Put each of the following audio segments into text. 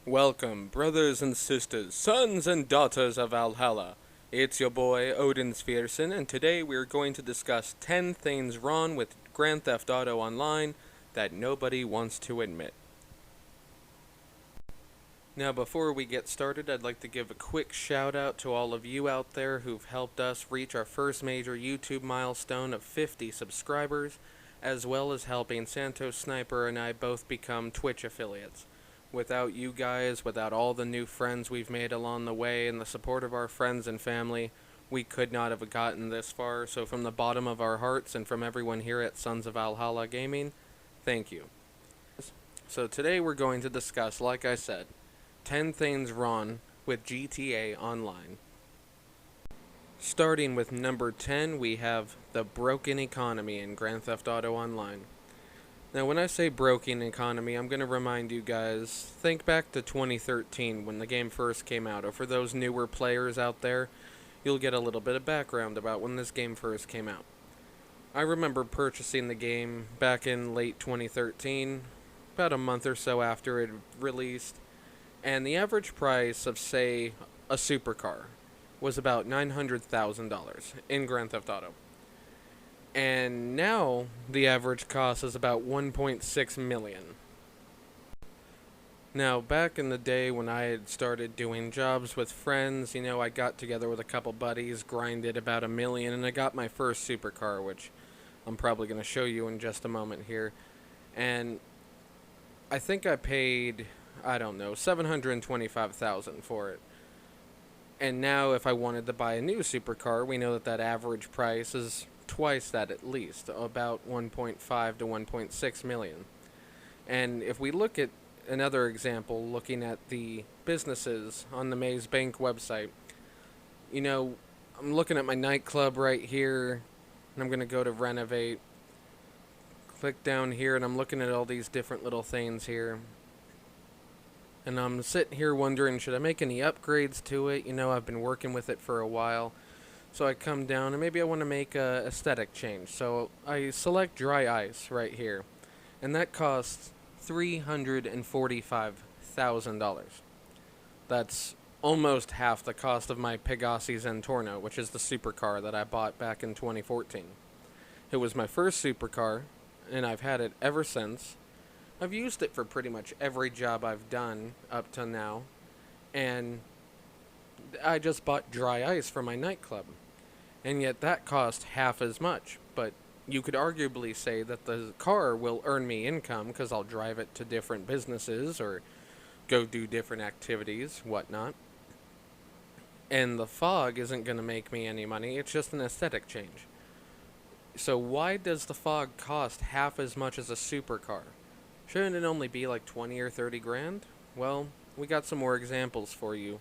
Welcome, brothers and sisters, sons and daughters of Valhalla. It's your boy, Odin Spherson, and today we're going to discuss 10 things wrong with Grand Theft Auto Online that nobody wants to admit. Now, before we get started, I'd like to give a quick shout out to all of you out there who've helped us reach our first major YouTube milestone of 50 subscribers, as well as helping Santos Sniper and I both become Twitch affiliates. Without you guys, without all the new friends we've made along the way, and the support of our friends and family, we could not have gotten this far. So from the bottom of our hearts and from everyone here at Sons of Valhalla Gaming, thank you. So today we're going to discuss, like I said, 10 things wrong with GTA Online. Starting with number 10, we have the broken economy in Grand Theft Auto Online. Now, when I say broken economy, I'm going to remind you guys, think back to 2013 when the game first came out, or for those newer players out there, you'll get a little bit of background about when this game first came out. I remember purchasing the game back in late 2013, about a month or so after it released, and the average price of, say, a supercar was about $900,000 in Grand Theft Auto. And now the average cost is about 1.6 million. Now, back in the day when I had started doing jobs with friends, I got together with a couple buddies, grinded about $1 million, and I got my first supercar, which I'm probably going to show you in just a moment here. And I think I paid, $725,000 for it. And now if I wanted to buy a new supercar, we know that average price is twice that at least, about 1.5 to 1.6 million. And if we look at another example, looking at the businesses on the Maze Bank website, I'm looking at my nightclub right here, and I'm going to go to renovate. Click down here, and I'm looking at all these different little things here. And I'm sitting here wondering, should I make any upgrades to it? I've been working with it for a while. So I come down and maybe I want to make a aesthetic change. So I select dry ice right here. And that costs $345,000. That's almost half the cost of my Pegassi Zentorno, which is the supercar that I bought back in 2014. It was my first supercar, and I've had it ever since. I've used it for pretty much every job I've done up to now. And I just bought dry ice for my nightclub. And yet that cost half as much. But you could arguably say that the car will earn me income because I'll drive it to different businesses or go do different activities, whatnot. And the fog isn't going to make me any money. It's just an aesthetic change. So why does the fog cost half as much as a supercar? Shouldn't it only be like 20 or 30 grand? Well, we got some more examples for you.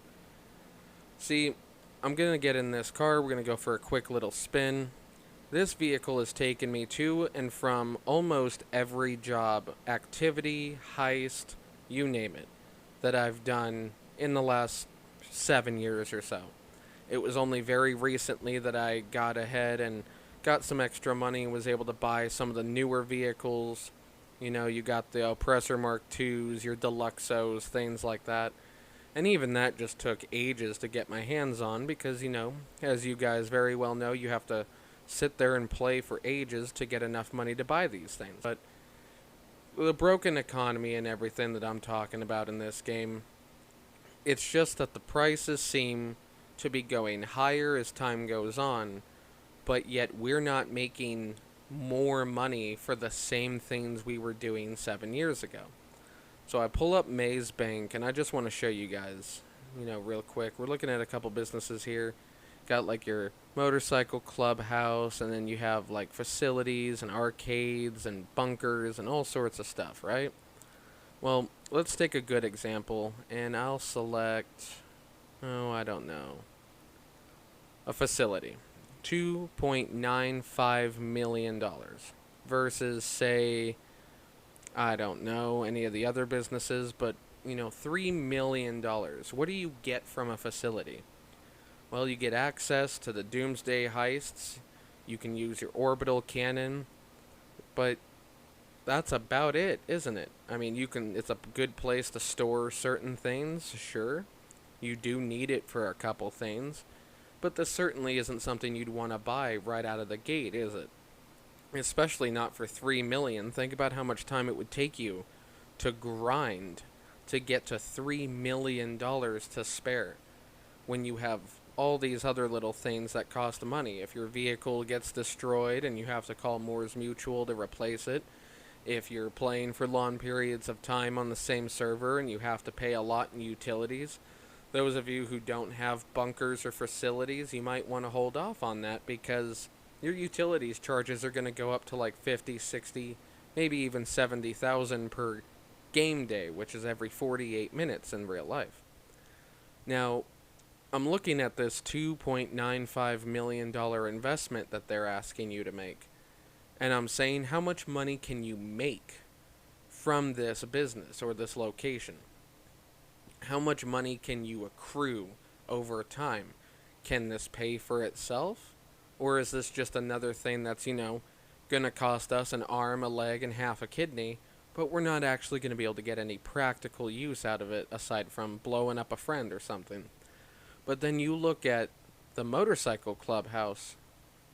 See, I'm going to get in this car. We're going to go for a quick little spin. This vehicle has taken me to and from almost every job, activity, heist, you name it, that I've done in the last 7 years or so. It was only very recently that I got ahead and got some extra money and was able to buy some of the newer vehicles. You got the Oppressor Mark IIs, your Deluxos, things like that. And even that just took ages to get my hands on because, as you guys very well know, you have to sit there and play for ages to get enough money to buy these things. But the broken economy and everything that I'm talking about in this game, it's just that the prices seem to be going higher as time goes on, but yet we're not making more money for the same things we were doing 7 years ago. So I pull up Maze Bank, and I just want to show you guys, real quick. We're looking at a couple businesses here. Got like your motorcycle clubhouse, and then you have like facilities and arcades and bunkers and all sorts of stuff, right? Well, let's take a good example, and I'll select, a facility. $2.95 million versus, say, any of the other businesses, but, $3 million. What do you get from a facility? Well, you get access to the Doomsday heists. You can use your orbital cannon. But that's about it, isn't it? I mean, it's a good place to store certain things, sure. You do need it for a couple things, but this certainly isn't something you'd want to buy right out of the gate, is it? Especially not for 3 million. Think about how much time it would take you to grind to get to $3 million to spare when you have all these other little things that cost money. If your vehicle gets destroyed and you have to call Moore's Mutual to replace it, if you're playing for long periods of time on the same server and you have to pay a lot in utilities, those of you who don't have bunkers or facilities, you might want to hold off on that because your utilities charges are going to go up to like 50, 60, maybe even 70,000 per game day, which is every 48 minutes in real life. Now, I'm looking at this $2.95 million investment that they're asking you to make, and I'm saying, how much money can you make from this business or this location? How much money can you accrue over time? Can this pay for itself? Or is this just another thing that's, going to cost us an arm, a leg, and half a kidney, but we're not actually going to be able to get any practical use out of it aside from blowing up a friend or something? But then you look at the motorcycle clubhouse,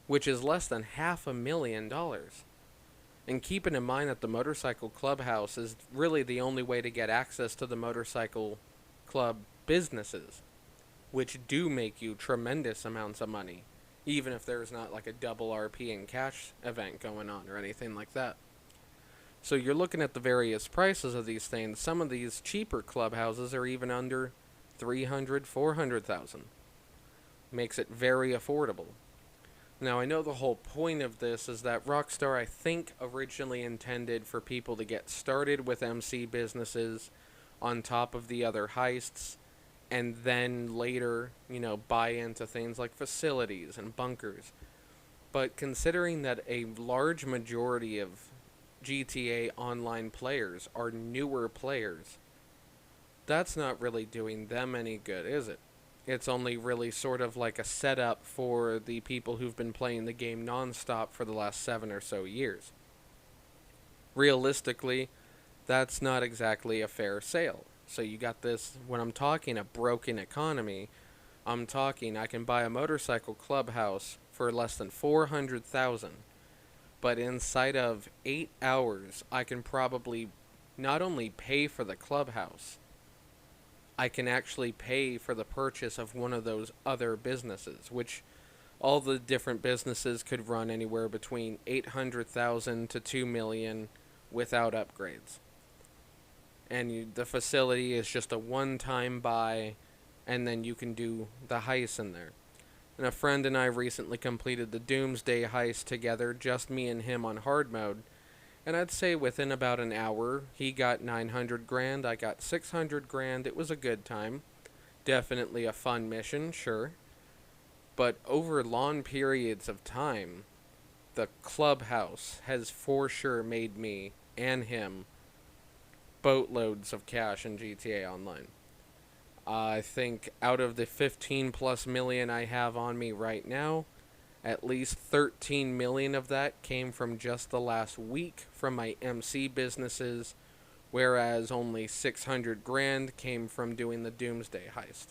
which is less than $500,000. And keeping in mind that the motorcycle clubhouse is really the only way to get access to the motorcycle club businesses, which do make you tremendous amounts of money, even if there's not like a double RP and cash event going on or anything like that. So you're looking at the various prices of these things. Some of these cheaper clubhouses are even under 300, 400,000. Makes it very affordable. Now, I know the whole point of this is that Rockstar, I think, originally intended for people to get started with MC businesses on top of the other heists, and then later, buy into things like facilities and bunkers. But considering that a large majority of GTA Online players are newer players, that's not really doing them any good, is it? It's only really sort of like a setup for the people who've been playing the game non-stop for the last 7 or so years. Realistically, that's not exactly a fair sale. So you got this, when I'm talking a broken economy, I'm talking I can buy a motorcycle clubhouse for less than 400,000, but inside of 8 hours, I can probably not only pay for the clubhouse, I can actually pay for the purchase of one of those other businesses, which all the different businesses could run anywhere between 800,000 to 2 million without upgrades. And the facility is just a one-time buy, and then you can do the heist in there. And a friend and I recently completed the Doomsday heist together, just me and him on hard mode. And I'd say within about an hour, he got 900 grand, I got 600 grand. It was a good time. Definitely a fun mission, sure. But over long periods of time, the clubhouse has for sure made me and him boatloads of cash in GTA Online. I think out of the 15 plus million I have on me right now, at least 13 million of that came from just the last week from my MC businesses, whereas only 600 grand came from doing the Doomsday heist.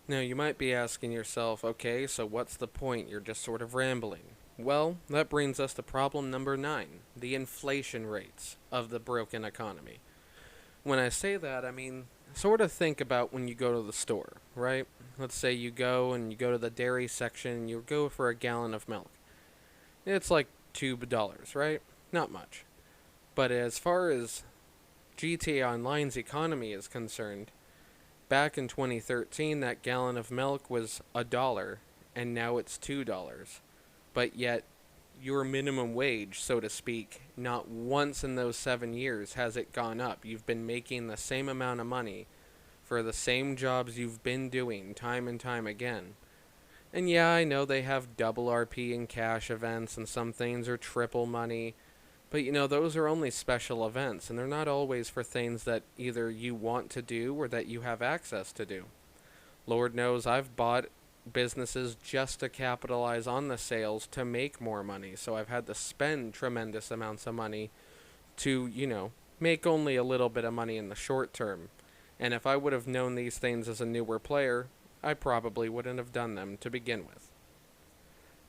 Now you might be asking yourself, okay, so what's the point? You're just sort of rambling. Well, that brings us to problem number 9, the inflation rates of the broken economy. When I say that, I mean, sort of think about when you go to the store, right? Let's say you go to the dairy section and you go for a gallon of milk. It's like $2, right? Not much. But as far as GTA Online's economy is concerned, back in 2013, that gallon of milk was $1, and now it's $2. But yet, your minimum wage, so to speak, not once in those 7 years has it gone up. You've been making the same amount of money for the same jobs you've been doing time and time again. And yeah, I know they have double RP and cash events, and some things are triple money, but those are only special events, and they're not always for things that either you want to do or that you have access to do. Lord knows I've bought businesses just to capitalize on the sales to make more money, so I've had to spend tremendous amounts of money to, make only a little bit of money in the short term. And if I would have known these things as a newer player, I probably wouldn't have done them to begin with.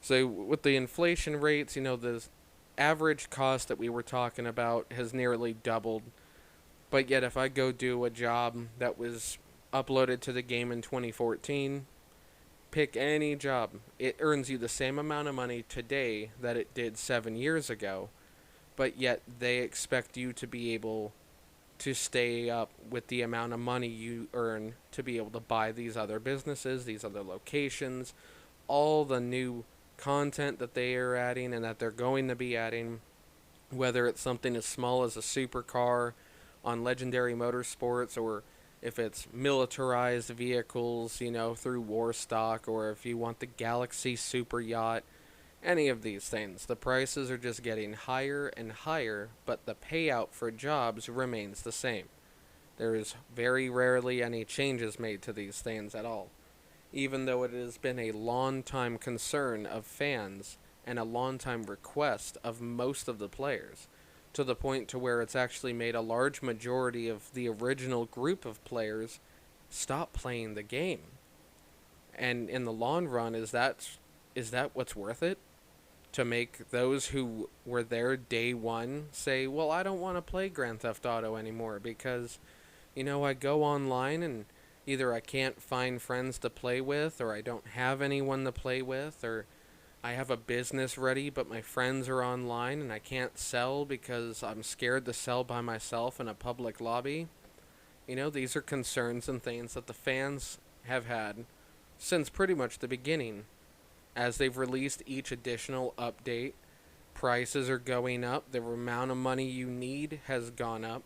So with the inflation rates, the average cost that we were talking about has nearly doubled. But yet if I go do a job that was uploaded to the game in 2014, pick any job, it earns you the same amount of money today that it did 7 years ago. But yet they expect you to be able to stay up with the amount of money you earn to be able to buy these other businesses, these other locations, all the new content that they are adding and that they're going to be adding, whether it's something as small as a supercar on Legendary Motorsports, or if it's militarized vehicles, through Warstock, or if you want the Galaxy Super Yacht, any of these things. The prices are just getting higher and higher, but the payout for jobs remains the same. There is very rarely any changes made to these things at all, even though it has been a long-time concern of fans and a long-time request of most of the players, to the point to where it's actually made a large majority of the original group of players stop playing the game. And in the long run, is that what's worth it? To make those who were there day one say, well, I don't want to play Grand Theft Auto anymore because, I go online and either I can't find friends to play with, or I don't have anyone to play with, or I have a business ready but my friends are online and I can't sell because I'm scared to sell by myself in a public lobby. These are concerns and things that the fans have had since pretty much the beginning. As they've released each additional update, prices are going up, the amount of money you need has gone up,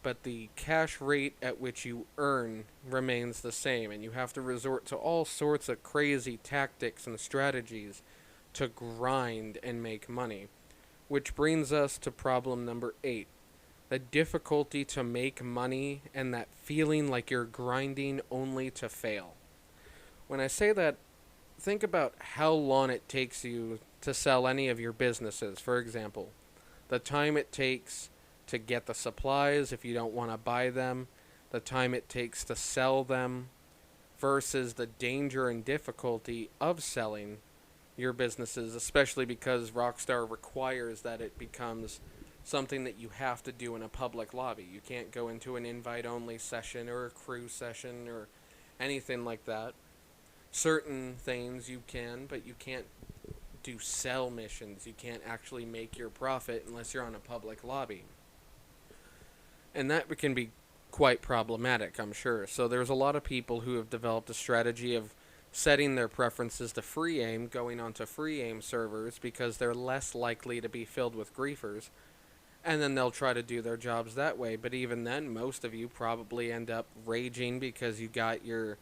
but the cash rate at which you earn remains the same, and you have to resort to all sorts of crazy tactics and strategies to grind and make money. Which brings us to problem number 8. The difficulty to make money and that feeling like you're grinding only to fail. When I say that, think about how long it takes you to sell any of your businesses, for example. The time it takes to get the supplies if you don't want to buy them, the time it takes to sell them, versus the danger and difficulty of selling your businesses, especially because Rockstar requires that it becomes something that you have to do in a public lobby. You can't go into an invite-only session or a crew session or anything like that. Certain things you can, but you can't do sell missions. You can't actually make your profit unless you're on a public lobby. And that can be quite problematic, I'm sure. So there's a lot of people who have developed a strategy of setting their preferences to free aim, going onto free aim servers because they're less likely to be filled with griefers. And then they'll try to do their jobs that way. But even then, most of you probably end up raging because you got your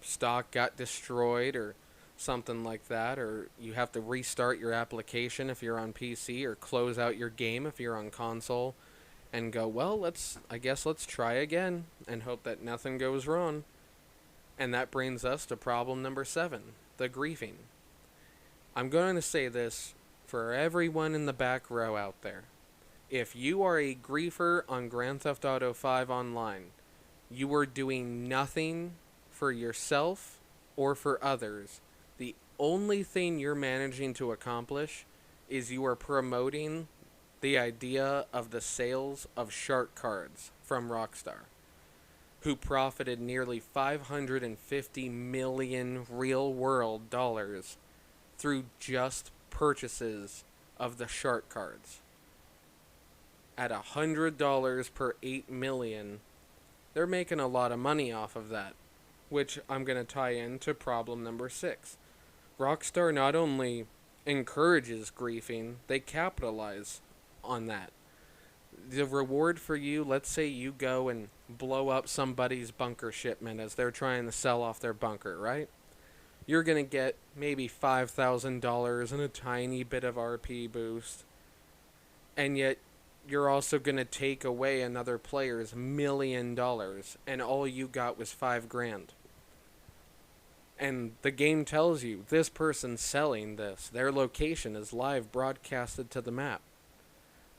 stock got destroyed or something like that, or you have to restart your application if you're on PC, or close out your game if you're on console, and go, well, let's try again and hope that nothing goes wrong. And that brings us to problem number 7, the griefing. I'm going to say this for everyone in the back row out there. If you are a griefer on Grand Theft Auto 5 Online, you are doing nothing for yourself or for others. The only thing you're managing to accomplish is you are promoting the idea of the sales of shark cards from Rockstar, who profited nearly $550 million real-world dollars through just purchases of the shark cards. At $100 per 8 million, they're making a lot of money off of that, which I'm going to tie into problem number 6. Rockstar not only encourages griefing, they capitalize on that. The reward for you, let's say you go and blow up somebody's bunker shipment as they're trying to sell off their bunker, right? You're going to get maybe $5,000 and a tiny bit of RP boost. And yet, you're also going to take away another player's $1 million, and all you got was $5,000. And the game tells you, this person's selling this. Their location is live broadcasted to the map.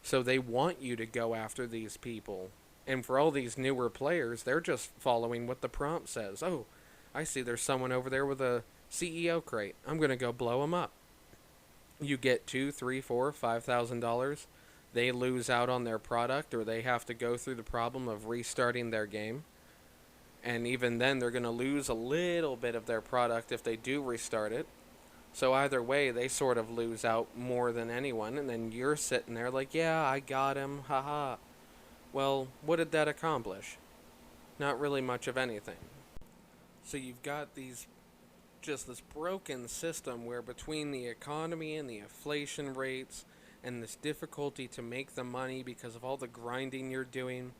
So they want you to go after these people. And for all these newer players, they're just following what the prompt says. Oh, I see there's someone over there with a CEO crate. I'm going to go blow him up. You get $2, $3, $4, $5,000. They lose out on their product, or they have to go through the problem of restarting their game. And even then, they're going to lose a little bit of their product if they do restart it. So either way, they sort of lose out more than anyone. And then you're sitting there like, yeah, I got him, haha. Well, what did that accomplish? Not really much of anything. So you've got just this broken system where between the economy and the inflation rates and this difficulty to make the money because of all the grinding you're doing,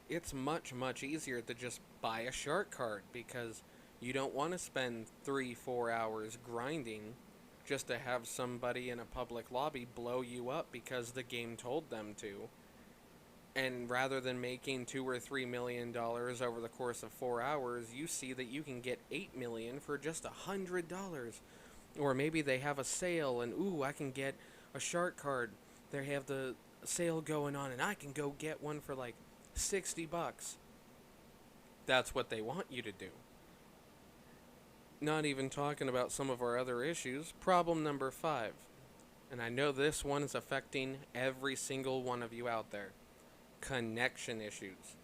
it's much, much easier to just buy a shark card because you don't want to spend 3-4 hours grinding just to have somebody in a public lobby blow you up because the game told them to. And rather than making $2 or $3 million over the course of 4 hours, you see that you can get $8 million for just $100. Or maybe they have a sale and, ooh, I can get a shark card. They have the sale going on and I can go get one for like $60. That's what they want you to do. Not even talking about some of our other issues. Problem number 5. And I know this one is affecting every single one of you out there. Connection issues.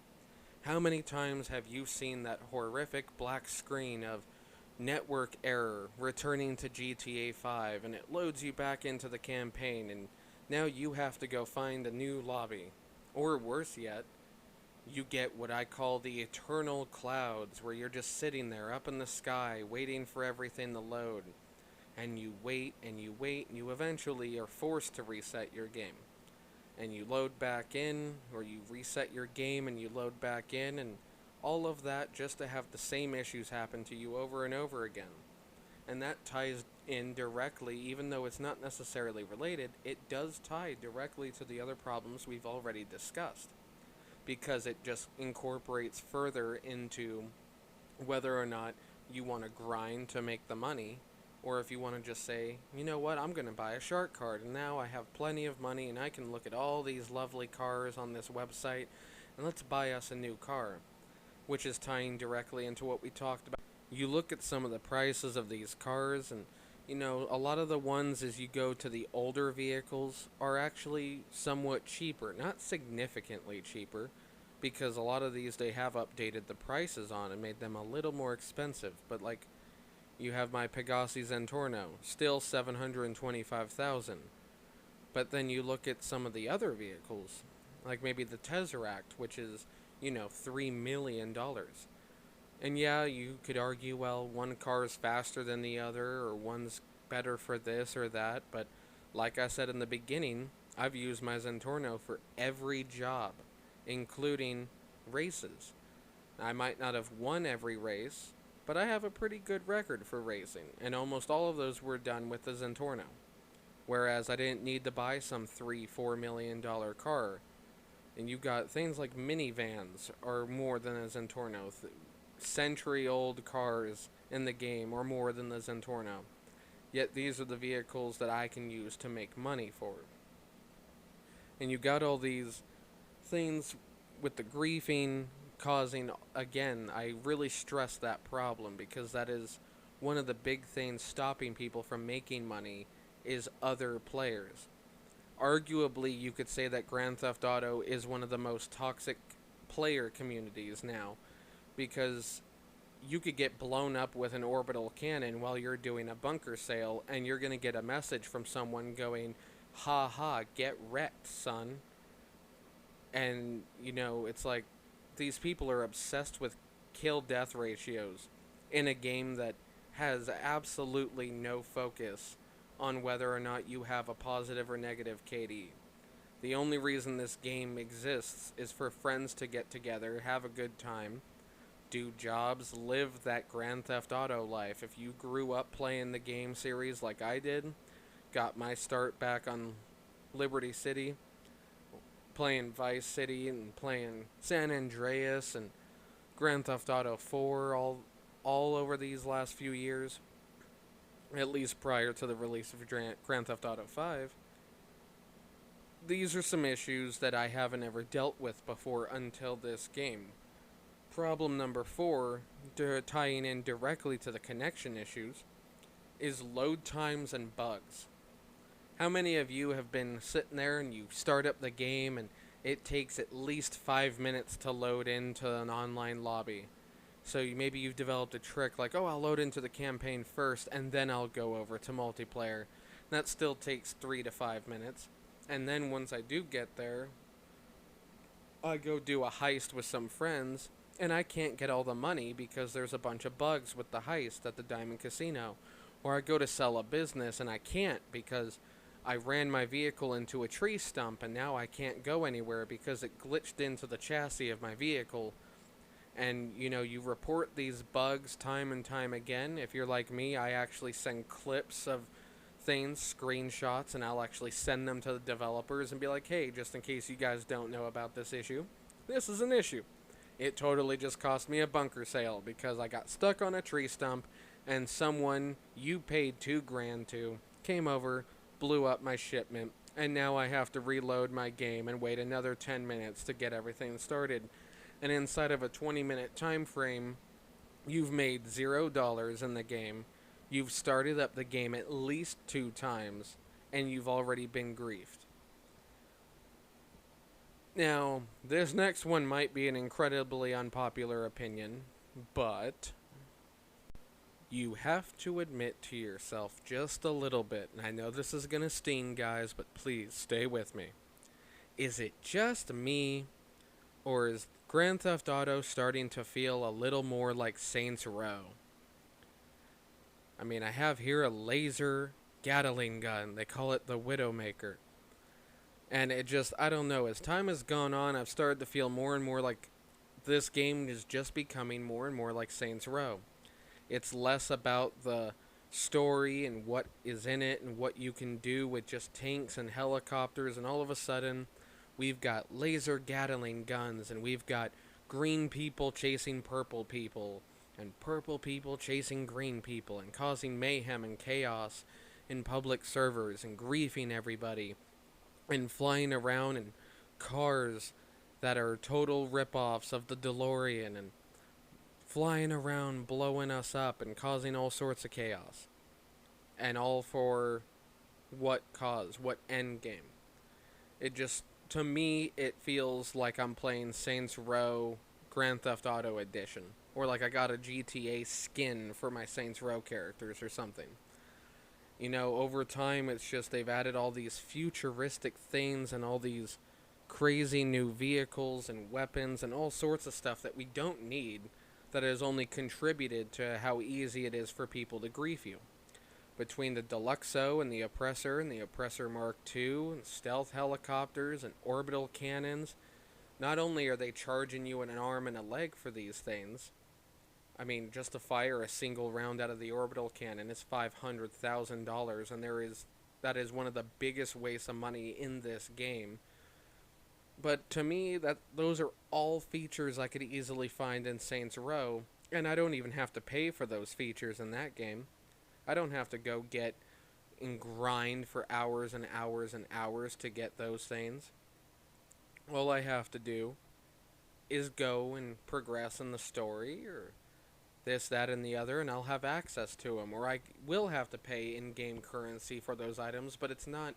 How many times have you seen that horrific black screen of network error returning to GTA 5 and it loads you back into the campaign and now you have to go find a new lobby? Or worse yet, you get what I call the eternal clouds where you're just sitting there up in the sky waiting for everything to load. And you wait and you wait and you eventually are forced to reset your game. And you load back in, or you reset your game and you load back in, and all of that just to have the same issues happen to you over and over again. And that ties in directly, even though it's not necessarily related, it does tie directly to the other problems we've already discussed. Because it just incorporates further into whether or not you want to grind to make the money, or if you want to just say, you know what, I'm going to buy a shark card, and now I have plenty of money, and I can look at all these lovely cars on this website, and let's buy us a new car, which is tying directly into what we talked about. You look at some of the prices of these cars, and, you know, a lot of the ones as you go to the older vehicles are actually somewhat cheaper, not significantly cheaper, because a lot of these they have updated the prices on and made them a little more expensive, but like, you have my Pegassi Zentorno, still $725,000. But then you look at some of the other vehicles, like maybe the Tesseract, which is, you know, $3 million. And yeah, you could argue, well, one car is faster than the other, or one's better for this or that, but like I said in the beginning, I've used my Zentorno for every job, including races. I might not have won every race, but I have a pretty good record for racing, and almost all of those were done with the Zentorno. Whereas I didn't need to buy some $3-4 million car. And you've got things like minivans are more than a Zentorno. Century-old cars in the game are more than the Zentorno. Yet these are the vehicles that I can use to make money for. And you got all these things with the griefing causing, again, I really stress that problem because that is one of the big things stopping people from making money is other players. Arguably, you could say that Grand Theft Auto is one of the most toxic player communities now because you could get blown up with an orbital cannon while you're doing a bunker sale and you're going to get a message from someone going, ha ha, get wrecked, son. And, you know, it's like these people are obsessed with kill-death ratios in a game that has absolutely no focus on whether or not you have a positive or negative KD. The only reason this game exists is for friends to get together, have a good time, do jobs, live that Grand Theft Auto life. If you grew up playing the game series like I did, got my start back on Liberty City, playing Vice City and playing San Andreas and Grand Theft Auto 4 all over these last few years, at least prior to the release of Grand Theft Auto 5, these are some issues that I haven't ever dealt with before until this game. Problem number 4, tying in directly to the connection issues, is load times and bugs. How many of you have been sitting there and you start up the game and it takes at least 5 minutes to load into an online lobby? So maybe you've developed a trick like, oh, I'll load into the campaign first and then I'll go over to multiplayer. That still takes 3 to 5 minutes. And then once I do get there, I go do a heist with some friends and I can't get all the money because there's a bunch of bugs with the heist at the Diamond Casino. Or I go to sell a business and I can't because I ran my vehicle into a tree stump and now I can't go anywhere because it glitched into the chassis of my vehicle. And, you report these bugs time and time again. If you're like me, I actually send clips of things, screenshots, and I'll actually send them to the developers and be like, hey, just in case you guys don't know about this issue, this is an issue. It totally just cost me a bunker sale because I got stuck on a tree stump and someone you paid $2,000 to came over, blew up my shipment, and now I have to reload my game and wait another 10 minutes to get everything started. And inside of a 20-minute time frame, you've made $0 in the game. You've started up the game at least 2 times, and you've already been griefed. Now, this next one might be an incredibly unpopular opinion, but you have to admit to yourself just a little bit, and I know this is gonna sting, guys, but please stay with me. Is it just me, or is Grand Theft Auto starting to feel a little more like Saints Row? I mean, I have here a laser Gatling gun. They call it the Widowmaker. And it just, I don't know, as time has gone on, I've started to feel more and more like this game is just becoming more and more like Saints Row. It's less about the story and what is in it and what you can do with just tanks and helicopters, and all of a sudden we've got laser Gatling guns and we've got green people chasing purple people and purple people chasing green people and causing mayhem and chaos in public servers and griefing everybody and flying around in cars that are total rip-offs of the DeLorean and flying around blowing us up and causing all sorts of chaos. And all for what cause? What end game? It just, to me, it feels like I'm playing Saints Row Grand Theft Auto Edition. Or like I got a GTA skin for my Saints Row characters or something. Over time, it's just they've added all these futuristic things and all these crazy new vehicles and weapons and all sorts of stuff that we don't need, that has only contributed to how easy it is for people to grief you. Between the Deluxo and the Oppressor Mark II, and stealth helicopters and orbital cannons, not only are they charging you an arm and a leg for these things, I mean, just to fire a single round out of the orbital cannon is $500,000, and that is one of the biggest wastes of money in this game. But to me, those are all features I could easily find in Saints Row, and I don't even have to pay for those features in that game. I don't have to go get and grind for hours and hours and hours to get those things. All I have to do is go and progress in the story, or this, that, and the other, and I'll have access to them. Or I will have to pay in-game currency for those items, but it's not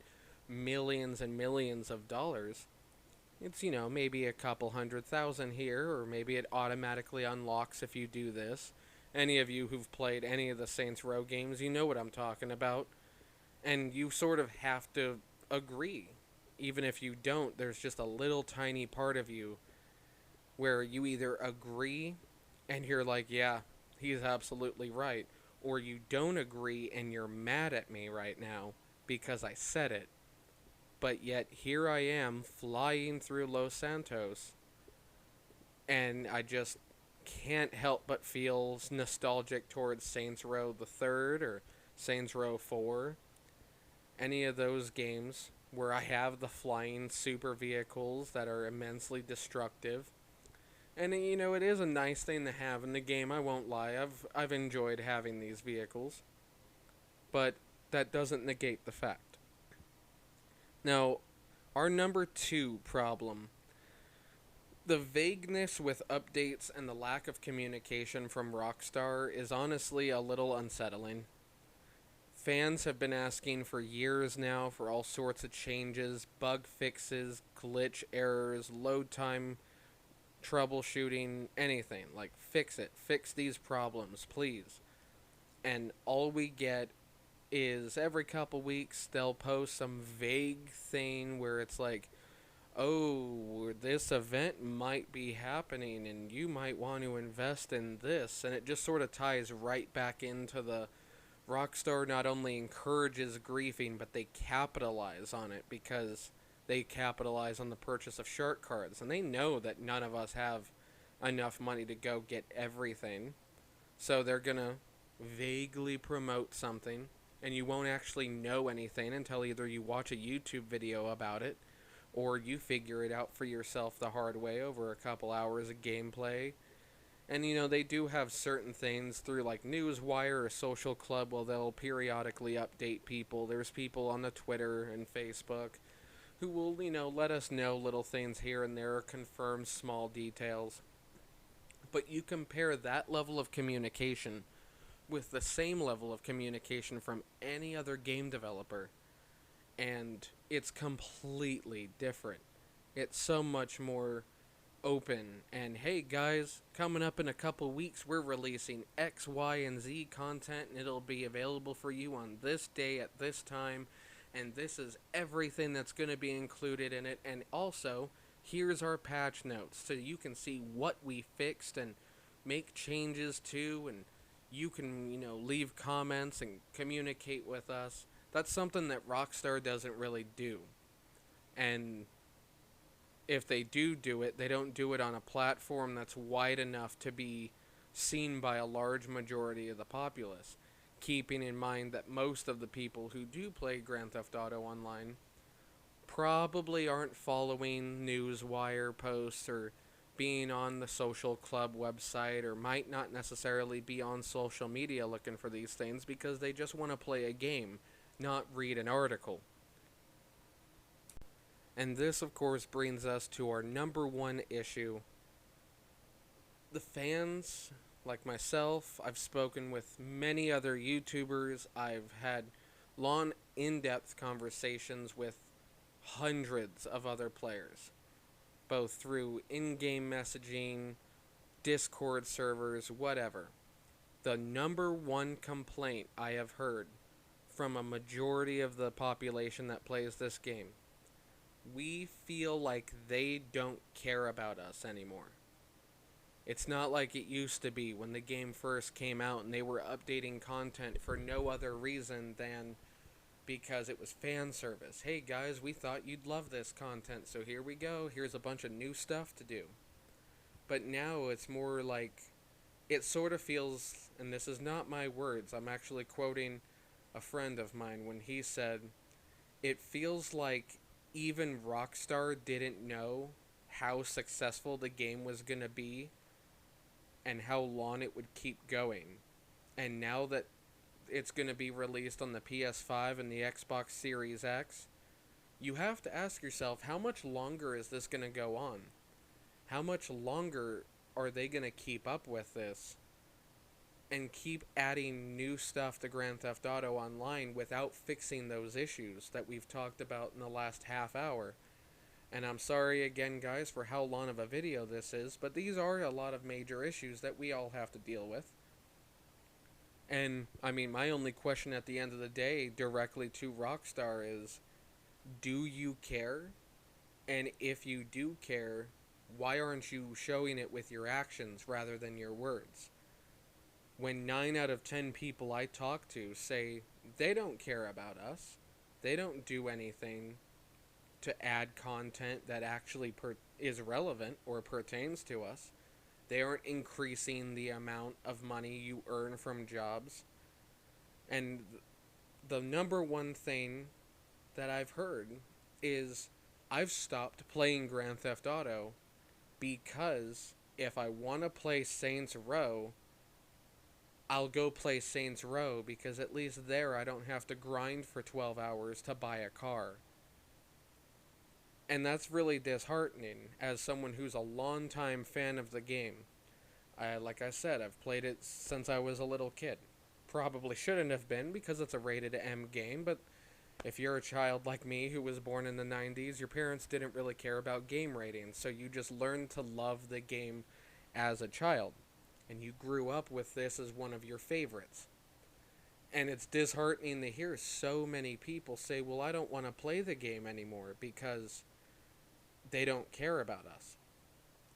millions and millions of dollars. It's, maybe a couple $100,000 here, or maybe it automatically unlocks if you do this. Any of you who've played any of the Saints Row games, you know what I'm talking about. And you sort of have to agree. Even if you don't, there's just a little tiny part of you where you either agree and you're like, yeah, he's absolutely right, or you don't agree and you're mad at me right now because I said it. But yet here I am flying through Los Santos, and I just can't help but feel nostalgic towards Saints Row the Third or Saints Row 4. Any of those games where I have the flying super vehicles that are immensely destructive. And it is a nice thing to have in the game, I won't lie. I've enjoyed having these vehicles. But that doesn't negate the fact. Now, Our number two problem: the vagueness with updates and the lack of communication from Rockstar is honestly a little unsettling. Fans have been asking for years now for all sorts of changes, bug fixes, glitch errors, load time, troubleshooting, anything. Like, fix it. Fix these problems, please. And all we get is every couple weeks they'll post some vague thing where it's like, oh, this event might be happening and you might want to invest in this. And it just sort of ties right back into the Rockstar not only encourages griefing, but they capitalize on it because they capitalize on the purchase of shark cards. And they know that none of us have enough money to go get everything. So they're going to vaguely promote something, and you won't actually know anything until either you watch a YouTube video about it or you figure it out for yourself the hard way over a couple hours of gameplay. And they do have certain things through like Newswire or Social Club where they'll periodically update people. There's people on the Twitter and Facebook who will, let us know little things here and there, confirm small details. But you compare that level of communication with the same level of communication from any other game developer, and it's completely different. It's so much more open, and hey guys, coming up in a couple weeks we're releasing X, Y, and Z content, and it'll be available for you on this day at this time, and this is everything that's going to be included in it, and also here's our patch notes so you can see what we fixed and make changes to, and you can, leave comments and communicate with us. That's something that Rockstar doesn't really do. And if they do it, they don't do it on a platform that's wide enough to be seen by a large majority of the populace. Keeping in mind that most of the people who do play Grand Theft Auto Online probably aren't following Newswire posts or being on the Social Club website, or might not necessarily be on social media looking for these things because they just want to play a game, not read an article. And this, of course, brings us to our number one issue. The fans, like myself, I've spoken with many other YouTubers, I've had long, in-depth conversations with hundreds of other players, both through in-game messaging, Discord servers, whatever. The number one complaint I have heard from a majority of the population that plays this game: we feel like they don't care about us anymore. It's not like it used to be when the game first came out and they were updating content for no other reason than because it was fan service. Hey guys, we thought you'd love this content, so here we go. Here's a bunch of new stuff to do. But now it's more like, it sort of feels, and this is not my words, I'm actually quoting a friend of mine when he said, it feels like even Rockstar didn't know how successful the game was going to be and how long it would keep going. And now that it's going to be released on the PS5 and the Xbox Series X, you have to ask yourself, how much longer is this going to go on? How much longer are they going to keep up with this and keep adding new stuff to Grand Theft Auto Online without fixing those issues that we've talked about in the last half hour? And I'm sorry again, guys, for how long of a video this is, but these are a lot of major issues that we all have to deal with. And, my only question at the end of the day, directly to Rockstar, is, do you care? And if you do care, why aren't you showing it with your actions rather than your words? When 9 out of 10 people I talk to say they don't care about us, they don't do anything to add content that actually is relevant or pertains to us, they aren't increasing the amount of money you earn from jobs. And the number one thing that I've heard is, I've stopped playing Grand Theft Auto because if I want to play Saints Row, I'll go play Saints Row because at least there I don't have to grind for 12 hours to buy a car. And that's really disheartening as someone who's a longtime fan of the game. Like I said, I've played it since I was a little kid. Probably shouldn't have been because it's a rated M game, but if you're a child like me who was born in the 90s, your parents didn't really care about game ratings, so you just learned to love the game as a child. And you grew up with this as one of your favorites. And it's disheartening to hear so many people say, well, I don't want to play the game anymore because they don't care about us.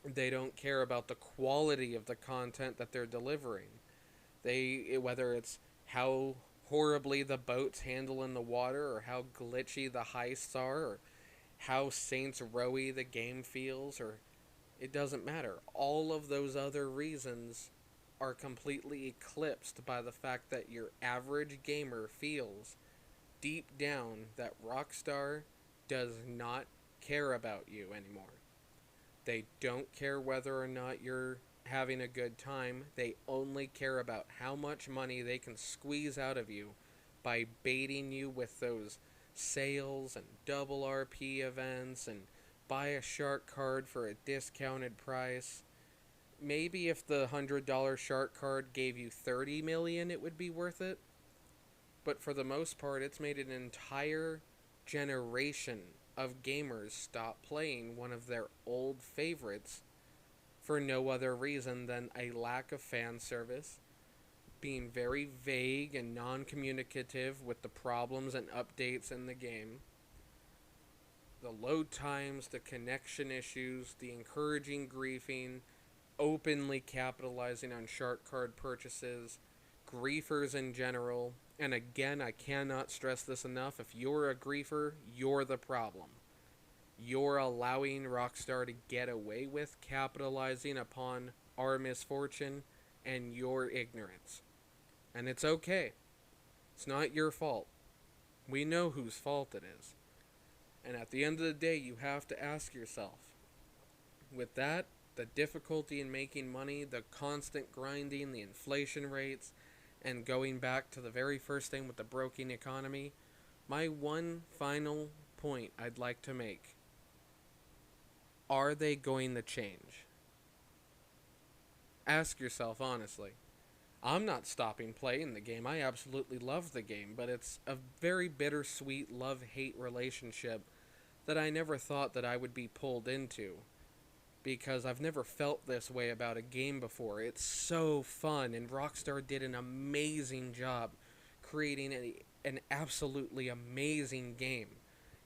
They don't care about the quality of the content that they're delivering. Whether it's how horribly the boats handle in the water, or how glitchy the heists are, or how Saints Rowy the game feels, or it doesn't matter. All of those other reasons are completely eclipsed by the fact that your average gamer feels deep down that Rockstar does not care about you anymore. They don't care whether or not you're having a good time. They only care about how much money they can squeeze out of you by baiting you with those sales and double RP events and buy a shark card for a discounted price. Maybe if the $100 shark card gave you 30 million, it would be worth it. But for the most part, it's made an entire generation of gamers stop playing one of their old favorites for no other reason than a lack of fan service, being very vague and non-communicative with the problems and updates in the game, the load times, the connection issues, the encouraging griefing, openly capitalizing on shark card purchases, griefers in general. And again, I cannot stress this enough. If you're a griefer, you're the problem. You're allowing Rockstar to get away with capitalizing upon our misfortune and your ignorance. And it's okay. It's not your fault. We know whose fault it is. And at the end of the day, you have to ask yourself, with that, the difficulty in making money, the constant grinding, the inflation rates, and going back to the very first thing with the broken economy, my one final point I'd like to make: are they going to change? Ask yourself honestly. I'm not stopping playing the game. I absolutely love the game, but it's a very bittersweet love-hate relationship that I never thought that I would be pulled into, because I've never felt this way about a game before. It's so fun, and Rockstar did an amazing job creating an absolutely amazing game.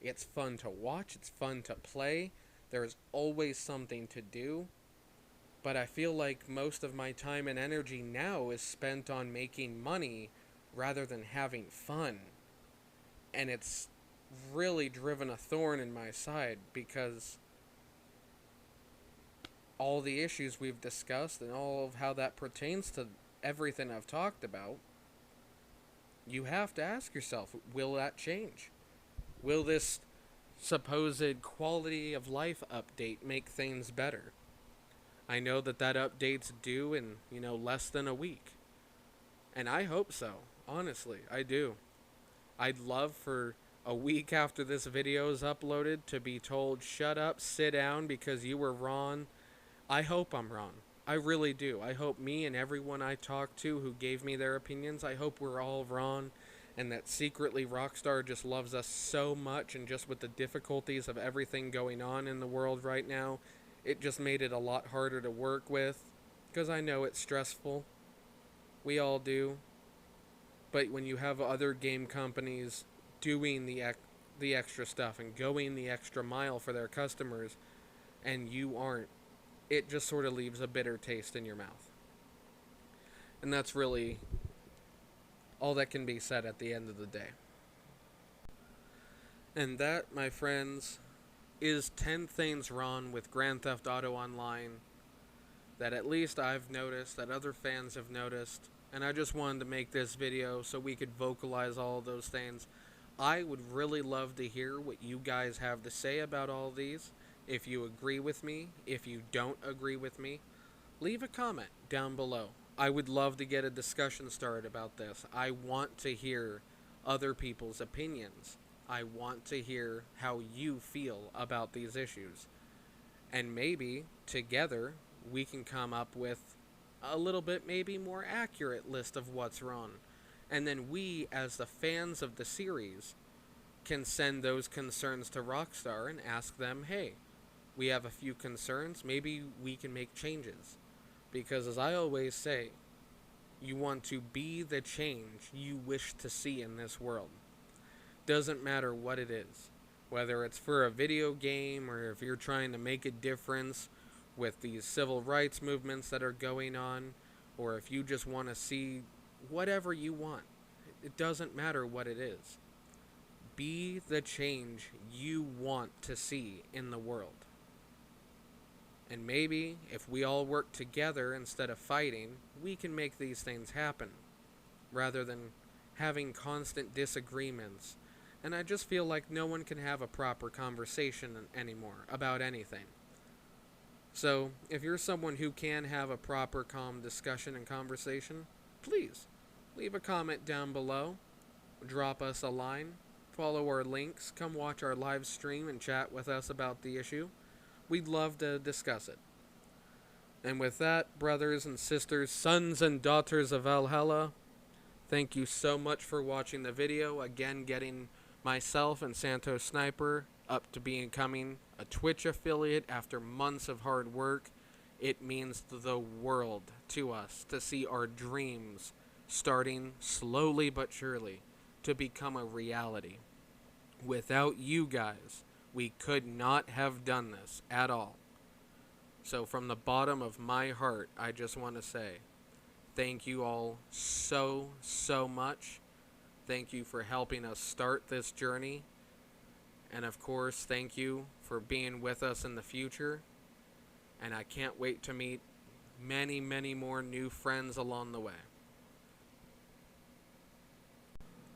It's fun to watch, it's fun to play, there's always something to do, but I feel like most of my time and energy now is spent on making money rather than having fun. And it's really driven a thorn in my side, because all the issues we've discussed and all of how that pertains to everything I've talked about, you have to ask yourself, will that change? Will this supposed quality of life update make things better? I know that update's due in, less than a week. And I hope so. Honestly, I do. I'd love for a week after this video is uploaded to be told, shut up, sit down because you were wrong. I hope I'm wrong. I really do. I hope me and everyone I talked to who gave me their opinions, I hope we're all wrong, and that secretly Rockstar just loves us so much, and just with the difficulties of everything going on in the world right now, it just made it a lot harder to work with, because I know it's stressful. We all do. But when you have other game companies doing the extra stuff and going the extra mile for their customers, and you aren't, it just sort of leaves a bitter taste in your mouth. And that's really all that can be said at the end of the day. And that, my friends, is 10 things wrong with Grand Theft Auto Online that at least I've noticed, that other fans have noticed, and I just wanted to make this video so we could vocalize all of those things. I would really love to hear what you guys have to say about all these. If you agree with me, if you don't agree with me, leave a comment down below. I would love to get a discussion started about this. I want to hear other people's opinions. I want to hear how you feel about these issues. And maybe together we can come up with a little bit maybe more accurate list of what's wrong. And then we, as the fans of the series, can send those concerns to Rockstar and ask them, hey, we have a few concerns, maybe we can make changes. Because as I always say, you want to be the change you wish to see in this world. Doesn't matter what it is. Whether it's for a video game or if you're trying to make a difference with these civil rights movements that are going on, or if you just want to see whatever you want. It doesn't matter what it is. Be the change you want to see in the world. And maybe if we all work together instead of fighting, we can make these things happen, rather than having constant disagreements. And I just feel like no one can have a proper conversation anymore about anything. So, if you're someone who can have a proper, calm discussion and conversation, please leave a comment down below, drop us a line, follow our links, come watch our live stream and chat with us about the issue. We'd love to discuss it. And with that, brothers and sisters, sons and daughters of Valhalla, thank you so much for watching the video. Again, getting myself and Santos Sniper up to becoming a Twitch affiliate after months of hard work. It means the world to us to see our dreams starting slowly but surely to become a reality. Without you guys, we could not have done this at all. So from the bottom of my heart, I just want to say thank you all so much. Thank you for helping us start this journey. And of course, thank you for being with us in the future. And I can't wait to meet many more new friends along the way.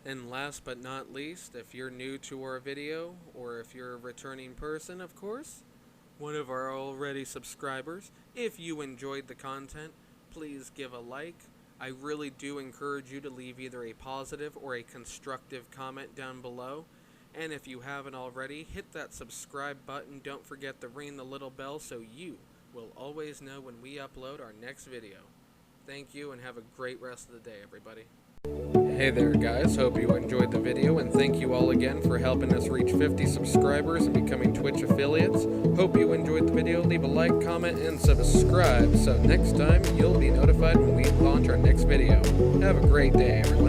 And last but not least, if you're new to our video, or if you're a returning person, of course, one of our already subscribers, if you enjoyed the content, please give a like. I really do encourage you to leave either a positive or a constructive comment down below. And if you haven't already, hit that subscribe button. Don't forget to ring the little bell so you will always know when we upload our next video. Thank you and have a great rest of the day, everybody. Hey there guys, hope you enjoyed the video, and thank you all again for helping us reach 50 subscribers and becoming Twitch affiliates. Hope you enjoyed the video. Leave a like, comment, and subscribe so next time you'll be notified when we launch our next video. Have a great day, everyone.